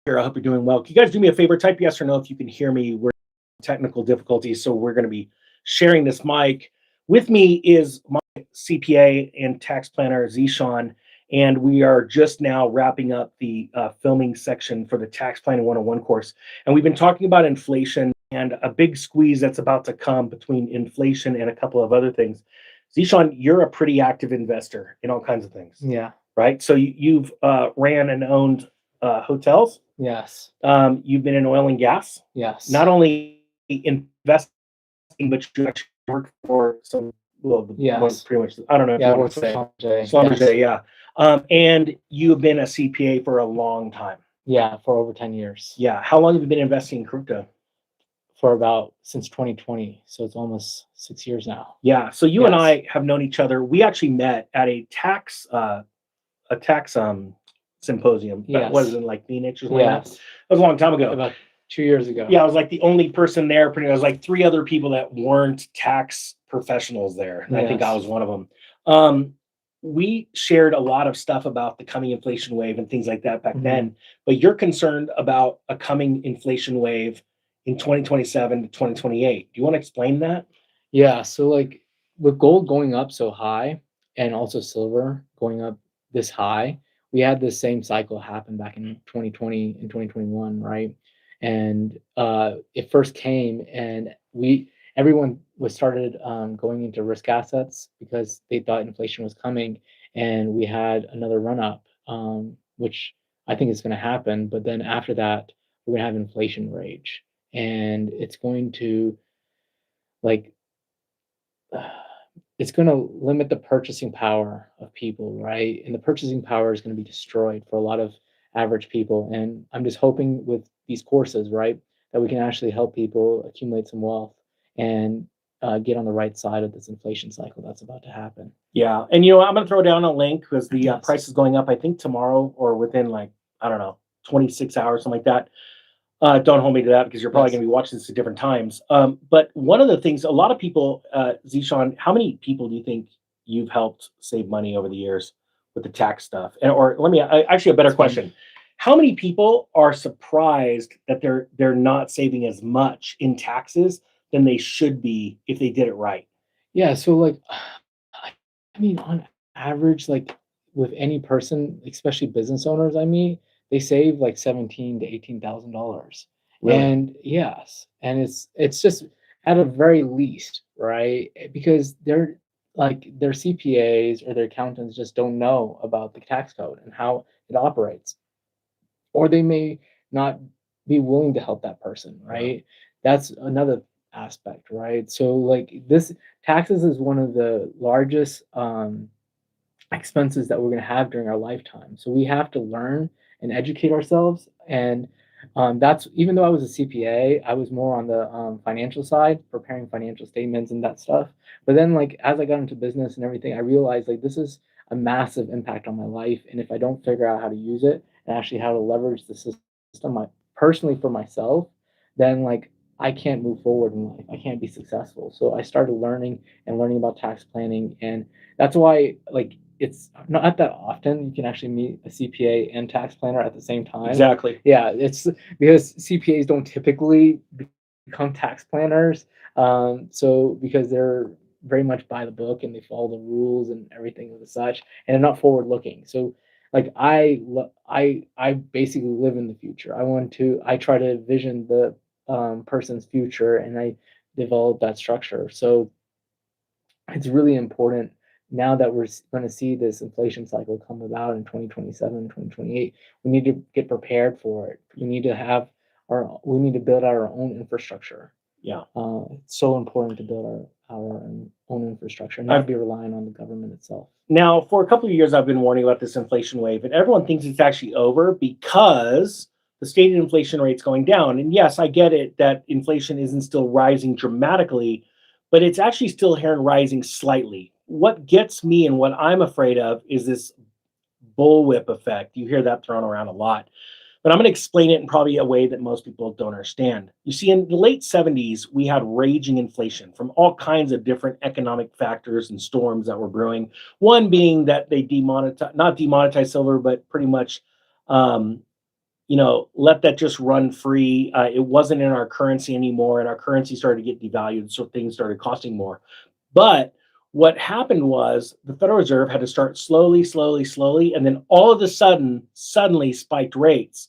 here. I hope you're doing well. Can you guys do me a favor? Type yes or no if you can hear me. We're technical difficulties, so we're going to be sharing this mic. With me is my CPA and tax planner, Zishan, and we are just now wrapping up the filming section for the Tax Planning 101 course. And we've been talking about inflation and a big squeeze that's about to come between inflation and a couple of other things. Zishan, you're a pretty active investor in all kinds of things, Yeah. right? So you've ran and owned hotels. Yes. You've been in oil and gas. Yes. Not only investing, but you actually work for some, well, Yes. pretty much, I don't know if Yeah. you I want work to for say. Schlumberger. Schlumberger, yeah. And you've been a CPA for a long time. Yeah, for over 10 years. Yeah. How long have you been investing in crypto? Since 2020. So it's almost 6 years now. Yeah. So you and Yes. I have known each other. We actually met at a tax symposium. Yes. What is it, like Phoenix or something like that? Yes. That was a long time ago. About 2 years ago. Yeah, I was like the only person there. Pretty, I was like three other people that weren't tax professionals there, and I think I Yes. was one of them. We shared a lot of stuff about the coming inflation wave and things like that back then. But you're concerned about a coming inflation wave in 2027 to 2028. Do you want to explain that? Yeah. So like with gold going up so high and also silver going up this high, we had the same cycle happen back in 2020 and 2021, right? And it first came and everyone was started going into risk assets because they thought inflation was coming, and we had another run up, which I think is going to happen. But then after that, we're going to have inflation rage, and it's going to like it's going to limit the purchasing power of people, right? And the purchasing power is going to be destroyed for a lot of average people. And I'm just hoping with these courses, right, that we can actually help people accumulate some wealth and get on the right side of this inflation cycle that's about to happen. Yeah, and I'm going to throw down a link because the Yes. price is going up. I think tomorrow or within like, I don't know, 26 hours, something like that. Don't hold me to that because you're probably Yes. going to be watching this at different times. But one of the things, a lot of people, Zishan, how many people do you think you've helped save money over the years with the tax stuff? Or let me actually a better question: how many people are surprised that they're not saving as much in taxes than they should be if they did it right? Yeah, so like I mean, on average, like with any person, especially business owners, I mean, they save like 17 to $18,000. Really? And yes, and it's just at a very least, right? Because they're like their CPAs or their accountants just don't know about the tax code and how it operates, or they may not be willing to help that person, right? That's another aspect, right? So like this taxes is one of the largest expenses that we're going to have during our lifetime. So we have to learn and educate ourselves. And that's even though I was a CPA, I was more on the financial side, preparing financial statements and that stuff. But then, like as I got into business and everything, I realized like this is a massive impact on my life. And if I don't figure out how to use it and actually how to leverage the system, personally for myself, then like I can't move forward in life. I can't be successful. So I started learning about tax planning, and that's why like it's not that often you can actually meet a CPA and tax planner at the same time. Exactly. Yeah, it's because CPAs don't typically become tax planners. So because they're very much by the book and they follow the rules and everything of the such, and they're not forward looking. So like I basically live in the future. I try to vision the person's future, and I develop that structure. So it's really important now that we're going to see this inflation cycle come about in 2027, 2028. We need to get prepared for it. We need to build our own infrastructure. Yeah. It's so important to build our own infrastructure and not be relying on the government itself. Now, for a couple of years, I've been warning about this inflation wave, and everyone thinks it's actually over because the stated inflation rate's going down. And yes, I get it that inflation isn't still rising dramatically, but it's actually still here and rising slightly. What gets me and what I'm afraid of is this bullwhip effect. You hear that thrown around a lot. But I'm going to explain it in probably a way that most people don't understand. You see, in the late 70s, we had raging inflation from all kinds of different economic factors and storms that were brewing. One being that they not demonetized silver, but pretty much um, let that just run free. It wasn't in our currency anymore, and our currency started to get devalued, so things started costing more. But what happened was the Federal Reserve had to start slowly, slowly, slowly, and then all of a sudden, suddenly spiked rates.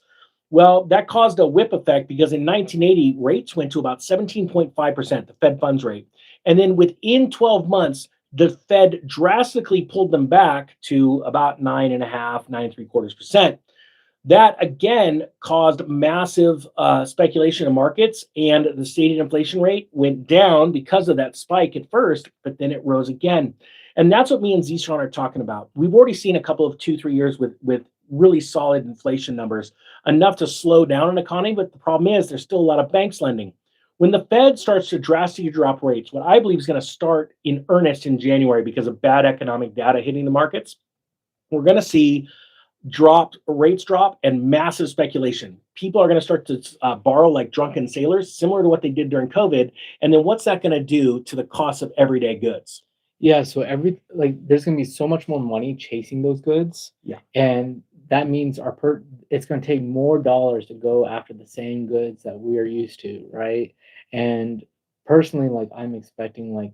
Well, that caused a whip effect because in 1980, rates went to about 17.5%, the Fed funds rate. And then within 12 months, the Fed drastically pulled them back to about 9.5, 9.75%. That again caused massive speculation in markets, and the stated inflation rate went down because of that spike at first, but then it rose again. And that's what me and Zishan are talking about. We've already seen a couple of 2-3 years with really solid inflation numbers, enough to slow down an economy. But the problem is there's still a lot of banks lending. When the Fed starts to drastically drop rates, what I believe is going to start in earnest in January because of bad economic data hitting the markets, we're going to see rates drop and massive speculation. People are going to start to borrow like drunken sailors, similar to what they did during COVID. And then what's that going to do to the cost of everyday goods? Yeah, so there's gonna be so much more money chasing those goods. Yeah. And that means it's gonna take more dollars to go after the same goods that we are used to, right? And personally, like I'm expecting like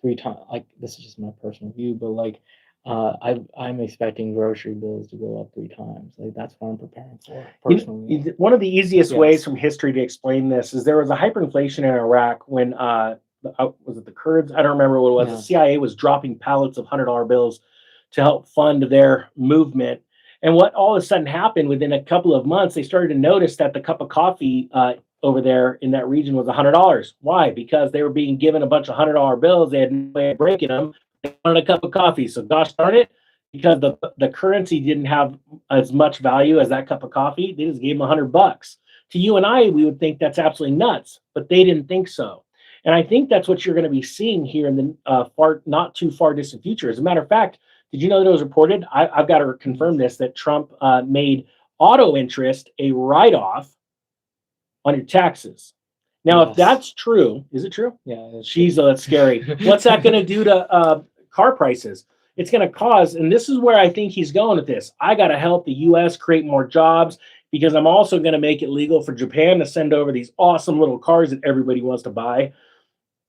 3 times, like this is just my personal view, but like I'm expecting grocery bills to go up 3 times. Like that's what I'm preparing for personally. One of the easiest ways Yes. from history to explain this is there was a hyperinflation in Iraq when was it the Kurds? I don't remember what it was. Yeah. The CIA was dropping pallets of $100 bills to help fund their movement. And what all of a sudden happened within a couple of months, they started to notice that the cup of coffee over there in that region was $100. Why? Because they were being given a bunch of $100 bills. They had no way of breaking them. They wanted a cup of coffee. So gosh darn it, because the currency didn't have as much value as that cup of coffee, they just gave them $100. To you and I, we would think that's absolutely nuts, but they didn't think so. And I think that's what you're going to be seeing here in the not too far distant future. As a matter of fact, did you know that it was reported? I've got to confirm this, that Trump made auto interest a write-off on your taxes. Now, if Yes. that's true, is it true? Yeah. Jeez, that's scary. What's that going to do to car prices? It's going to cause, and this is where I think he's going with this. I got to help the U.S. create more jobs because I'm also going to make it legal for Japan to send over these awesome little cars that everybody wants to buy,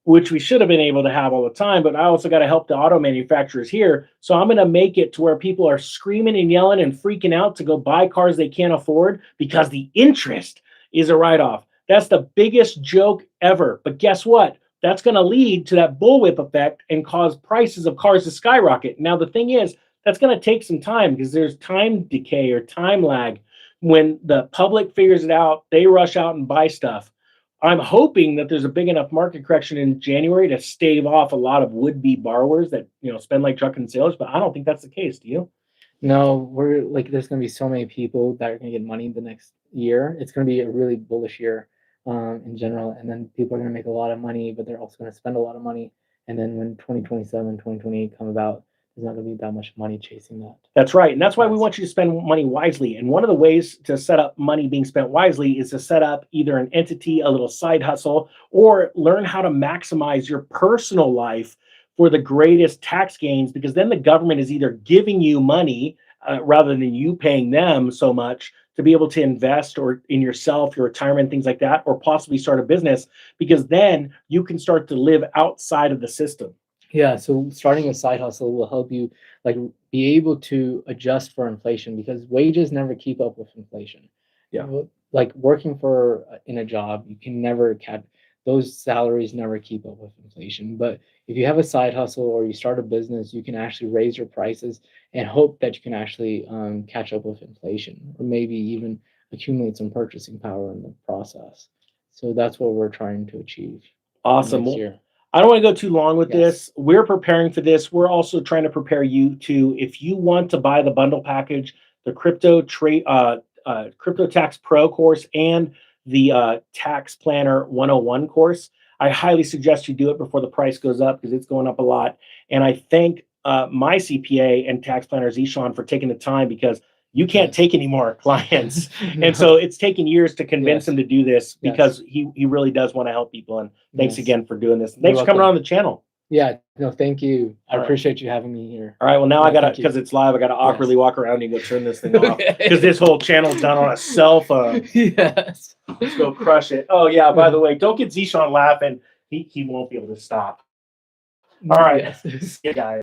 which we should have been able to have all the time. But I also got to help the auto manufacturers here. So I'm going to make it to where people are screaming and yelling and freaking out to go buy cars they can't afford because the interest is a write-off. That's the biggest joke ever. But guess what? That's going to lead to that bullwhip effect and cause prices of cars to skyrocket. Now, the thing is, that's going to take some time because there's time decay or time lag. When the public figures it out, they rush out and buy stuff. I'm hoping that there's a big enough market correction in January to stave off a lot of would-be borrowers that spend like drunken sailors, but I don't think that's the case. Do you? No, there's gonna be so many people that are gonna get money the next year. It's gonna be a really bullish year in general. And then people are gonna make a lot of money, but they're also gonna spend a lot of money. And then when 2027, 2028 come about, there's not gonna be that much money chasing that. That's right. And that's why we Yes. want you to spend money wisely. And one of the ways to set up money being spent wisely is to set up either an entity, a little side hustle, or learn how to maximize your personal life for the greatest tax gains, because then the government is either giving you money rather than you paying them so much to be able to invest or in yourself, your retirement, things like that, or possibly start a business, because then you can start to live outside of the system. Yeah, so starting a side hustle will help you like be able to adjust for inflation because wages never keep up with inflation. Yeah. Like working for in a job, you can never those salaries never keep up with inflation. But if you have a side hustle or you start a business, you can actually raise your prices and hope that you can actually catch up with inflation or maybe even accumulate some purchasing power in the process. So that's what we're trying to achieve Awesome. next Well, year. I don't want to go too long with Yes. this. We're preparing for this. We're also trying to prepare you to, if you want to buy the bundle package, the Crypto Tax Pro course and the Tax Planner 101 course. I highly suggest you do it before the price goes up because it's going up a lot. And I thank my CPA and tax planner Zishan for taking the time because you can't Yes. take any more clients. And so it's taken years to convince Yes. him to do this Yes. because he really does want to help people. And thanks Yes. again for doing this. You're Thanks for coming welcome. on the channel. Yeah, no, thank you. I All right. appreciate you having me here. All right. Well, now I Yeah, gotta, thank you. because it's live, I gotta awkwardly Yes. walk around and go turn this thing off. Okay. Because this whole channel's done on a cell phone. Yes. Let's go crush it. Oh yeah. By the way, don't get Zishan laughing. He won't be able to stop. All right. Yes. See you guys.